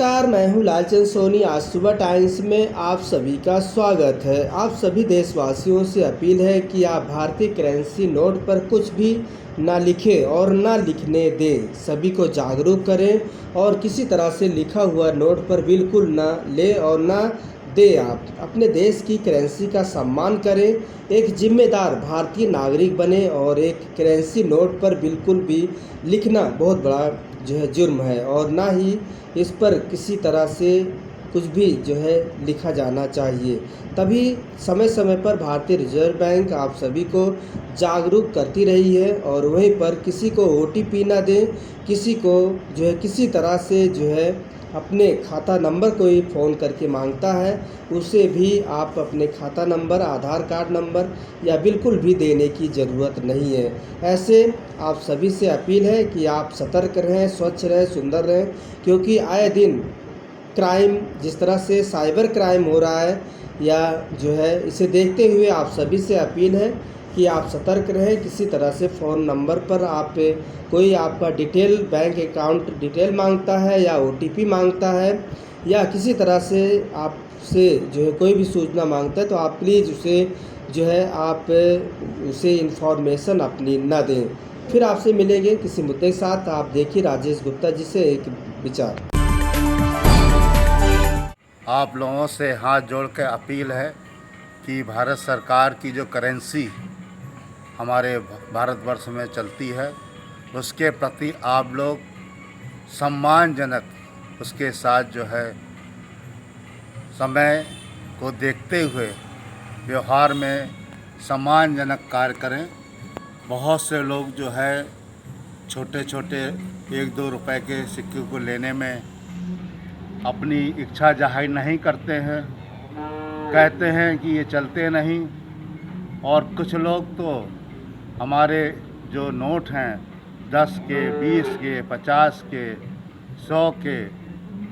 नमस्कार, मैं हूं लालचंद सोनी। आज सुबह टाइम्स में आप सभी का स्वागत है। आप सभी देशवासियों से अपील है कि आप भारतीय करेंसी नोट पर कुछ भी ना लिखें और ना लिखने दें। सभी को जागरूक करें और किसी तरह से लिखा हुआ नोट पर बिल्कुल ना लें और ना दें। आप अपने देश की करेंसी का सम्मान करें, एक जिम्मेदार भारतीय नागरिक बने और एक करेंसी नोट पर बिल्कुल भी लिखना बहुत बड़ा जुर्म है और ना ही इस पर किसी तरह से कुछ भी लिखा जाना चाहिए। तभी समय समय पर भारतीय रिजर्व बैंक आप सभी को जागरूक करती रही है और वहीं पर किसी को ओटीपी ना दें, किसी को किसी तरह से अपने खाता नंबर कोई फ़ोन करके मांगता है, उसे भी आप अपने खाता नंबर, आधार कार्ड नंबर या बिल्कुल भी देने की ज़रूरत नहीं है। ऐसे आप सभी से अपील है कि आप सतर्क रहें, स्वच्छ रहें, सुंदर रहें, क्योंकि आए दिन क्राइम, जिस तरह से साइबर क्राइम हो रहा है या इसे देखते हुए आप सभी से अपील है कि आप सतर्क रहें। किसी तरह से फ़ोन नंबर पर कोई आपका डिटेल, बैंक अकाउंट डिटेल मांगता है या ओटीपी मांगता है या किसी तरह से आपसे कोई भी सूचना मांगता है, तो आप प्लीज़ आप उसे इन्फॉर्मेशन अपनी ना दें। फिर आपसे मिलेंगे किसी मुद्दे के साथ। आप देखिए राजेश गुप्ता जी से एक विचार। आप लोगों से हाथ जोड़ के अपील है कि भारत सरकार की जो करेंसी हमारे भारतवर्ष में चलती है, उसके प्रति आप लोग सम्मानजनक उसके साथ समय को देखते हुए व्यवहार में सम्मानजनक कार्य करें। बहुत से लोग छोटे छोटे 1-2 रुपए के सिक्के को लेने में अपनी इच्छा जाहिर नहीं करते हैं, कहते हैं कि ये चलते नहीं। और कुछ लोग तो हमारे जो नोट हैं 10 के, 20 के, 50 के, 100 के,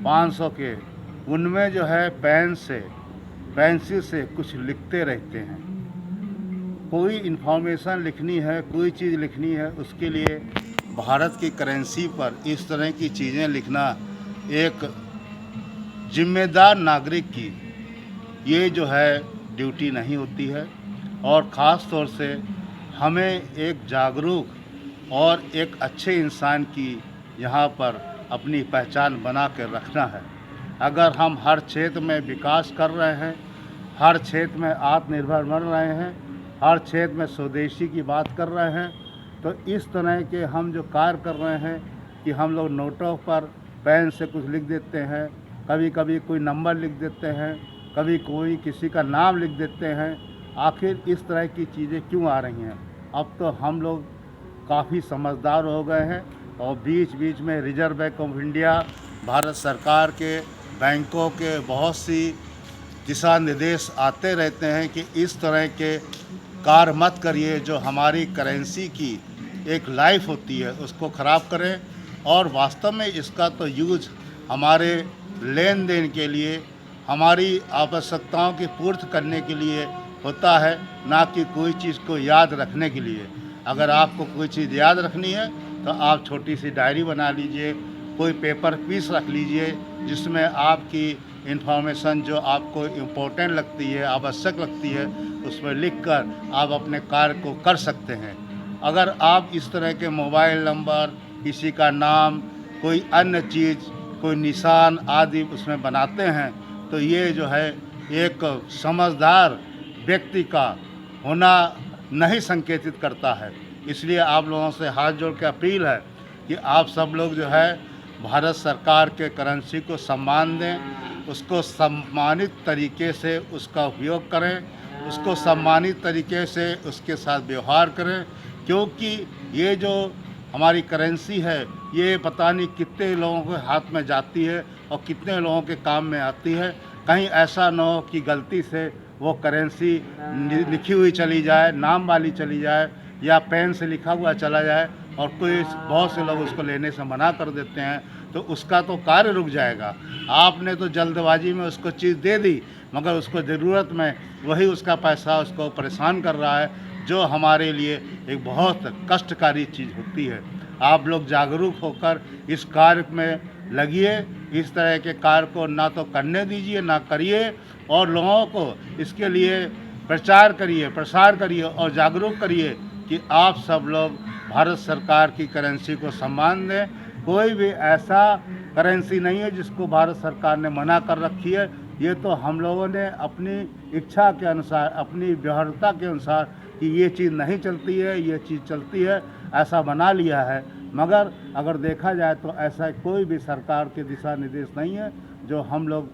500 के, उनमें पेंसिल से कुछ लिखते रहते हैं। कोई इन्फॉर्मेशन लिखनी है, कोई चीज़ लिखनी है, उसके लिए भारत की करेंसी पर इस तरह की चीज़ें लिखना एक जिम्मेदार नागरिक की ये ड्यूटी नहीं होती है। और ख़ास तौर से हमें एक जागरूक और एक अच्छे इंसान की यहाँ पर अपनी पहचान बना कर रखना है। अगर हम हर क्षेत्र में विकास कर रहे हैं, हर क्षेत्र में आत्मनिर्भर बन रहे हैं, हर क्षेत्र में स्वदेशी की बात कर रहे हैं, तो इस तरह के हम जो कार्य कर रहे हैं कि हम लोग नोटों पर पेन से कुछ लिख देते हैं, कभी कभी कोई नंबर लिख देते हैं, कभी कोई किसी का नाम लिख देते हैं। आखिर इस तरह की चीज़ें क्यों आ रही हैं? अब तो हम लोग काफ़ी समझदार हो गए हैं और बीच बीच में reserve bank of India, Bharat सरकार के बैंकों के बहुत सी दिशा निर्देश आते रहते हैं कि इस तरह के कार्य मत करिए जो हमारी करेंसी की एक लाइफ होती है उसको ख़राब करें। और वास्तव में इसका तो यूज़ हमारे लेन देन के लिए, हमारी आवश्यकताओं की पूर्ति करने के लिए होता है, ना कि कोई चीज़ को याद रखने के लिए। अगर आपको कोई चीज़ याद रखनी है तो आप छोटी सी डायरी बना लीजिए, कोई पेपर पीस रख लीजिए जिसमें आपकी इन्फॉर्मेशन जो आपको इम्पोर्टेंट लगती है, आवश्यक लगती है, उसमें लिखकर आप अपने कार्य को कर सकते हैं। अगर आप इस तरह के मोबाइल नंबर, किसी का नाम, कोई अन्य चीज़, कोई निशान आदि उसमें बनाते हैं तो ये एक समझदार व्यक्ति का होना नहीं संकेतित करता है। इसलिए आप लोगों से हाथ जोड़ के अपील है कि आप सब लोग भारत सरकार के करेंसी को सम्मान दें, उसको सम्मानित तरीके से उसका उपयोग करें, उसको सम्मानित तरीके से उसके साथ व्यवहार करें, क्योंकि ये जो हमारी करेंसी है ये पता नहीं कितने लोगों के हाथ में जाती है और कितने लोगों के काम में आती है। कहीं ऐसा न हो कि गलती से वो करेंसी लिखी हुई चली जाए, नाम वाली चली जाए या पेन से लिखा हुआ चला जाए और बहुत से लोग उसको लेने से मना कर देते हैं, तो उसका तो कार्य रुक जाएगा। आपने तो जल्दबाजी में उसको चीज़ दे दी, मगर उसको ज़रूरत में वही उसका पैसा उसको परेशान कर रहा है, जो हमारे लिए एक बहुत कष्टकारी चीज़ होती है। आप लोग जागरूक होकर इस कार्य में लगिए इस तरह के कार्य को ना तो करने दीजिए, ना करिए, और लोगों को इसके लिए प्रचार करिए, प्रसार करिए और जागरूक करिए कि आप सब लोग भारत सरकार की करेंसी को सम्मान दें। कोई भी ऐसा करेंसी नहीं है जिसको भारत सरकार ने मना कर रखी है। ये तो हम लोगों ने अपनी इच्छा के अनुसार, अपनी व्यवहारता के अनुसार कि ये चीज़ नहीं चलती है, ये चीज़ चलती है, ऐसा बना लिया है। मगर अगर देखा जाए तो ऐसा कोई भी सरकार के दिशा निर्देश नहीं है जो हम लोग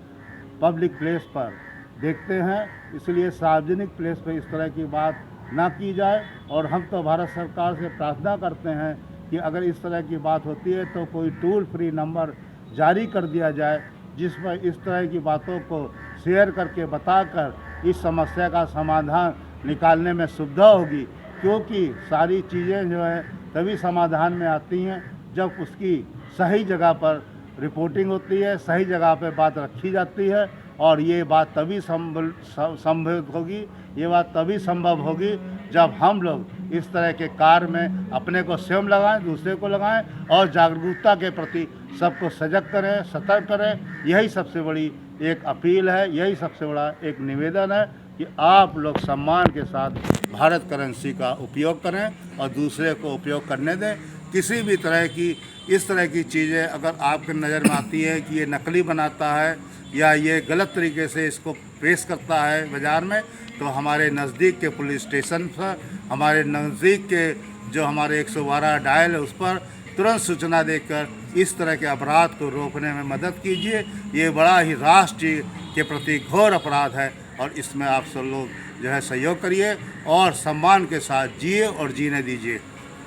पब्लिक प्लेस पर देखते हैं। इसलिए सार्वजनिक प्लेस पर इस तरह की बात ना की जाए, और हम तो भारत सरकार से प्रार्थना करते हैं कि अगर इस तरह की बात होती है तो कोई टोल फ्री नंबर जारी कर दिया जाए जिस पर इस तरह की बातों को शेयर करके बताकर इस समस्या का समाधान निकालने में सुविधा होगी। क्योंकि सारी चीज़ें जो है तभी समाधान में आती हैं जब उसकी सही जगह पर रिपोर्टिंग होती है, सही जगह पर बात रखी जाती है, और ये बात तभी संभव होगी, ये बात तभी संभव होगी जब हम लोग इस तरह के कार्य में अपने को स्वयं लगाएं, दूसरे को लगाएं और जागरूकता के प्रति सबको सजग करें, सतर्क करें। यही सबसे बड़ी एक अपील है, यही सबसे बड़ा एक निवेदन है कि आप लोग सम्मान के साथ भारत करेंसी का उपयोग करें और दूसरे को उपयोग करने दें। किसी भी तरह की इस तरह की चीज़ें अगर आपके नज़र में आती है कि ये नकली बनाता है या ये गलत तरीके से इसको पेश करता है बाज़ार में, तो हमारे नज़दीक के पुलिस स्टेशन पर, हमारे नज़दीक के जो हमारे 112 डायल है उस पर तुरंत सूचना देकर इस तरह के अपराध को रोकने में मदद कीजिए। ये बड़ा ही राष्ट्र के प्रति घोर अपराध है और इसमें आप सब लोग जो है सहयोग करिए और सम्मान के साथ जिए और जीने दीजिए।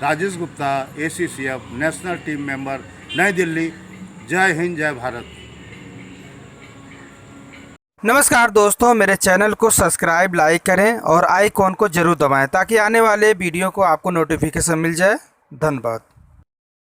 Rajesh Gupta, ACCF national team member, नई दिल्ली। जय हिंद, जय भारत। नमस्कार दोस्तों, मेरे चैनल को सब्सक्राइब, लाइक करें और आइकॉन को जरूर दबाएं ताकि आने वाले वीडियो को आपको नोटिफिकेशन मिल जाए। धन्यवाद।